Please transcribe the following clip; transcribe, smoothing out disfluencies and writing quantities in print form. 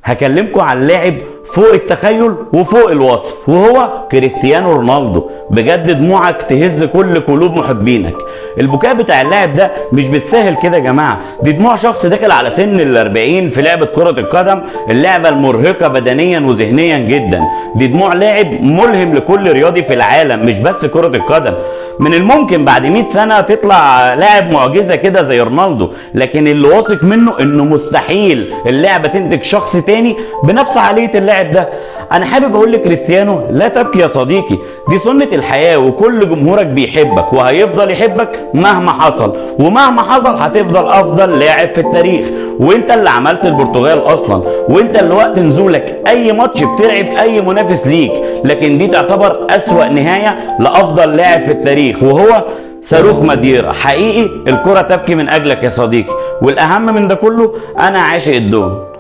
هكلمكم عن لاعب فوق التخيل وفوق الوصف، وهو كريستيانو رونالدو. بجد دموعك تهز كل قلوب محبينك. البكاء بتاع اللاعب ده مش بالسهل كده يا جماعه، دي دموع شخص داخل على سن ال40 في لعبه كره القدم، اللعبه المرهقه بدنيا وذهنيا جدا. دي دموع لاعب ملهم لكل رياضي في العالم، مش بس كره القدم. من الممكن بعد 100 سنه تطلع لاعب معجزه كده زي رونالدو، لكن اللي واثق منه انه مستحيل اللعبه تنتج شخص تاني بنفس عقليه اللاعب ده. انا حابب اقول لكريستيانو لا تبكي يا صديقي، دي سنة الحياة، وكل جمهورك بيحبك وهيفضل يحبك مهما حصل، ومهما حصل هتفضل افضل لاعب في التاريخ. وانت اللي عملت البرتغال اصلا، وانت اللي وقت نزولك اي ماتش بتلعب اي منافس ليك، لكن دي تعتبر اسوأ نهاية لافضل لاعب في التاريخ، وهو صاروخ ماديرا. حقيقي الكرة تبكي من اجلك يا صديقي، والاهم من ده كله انا عاشق الدون.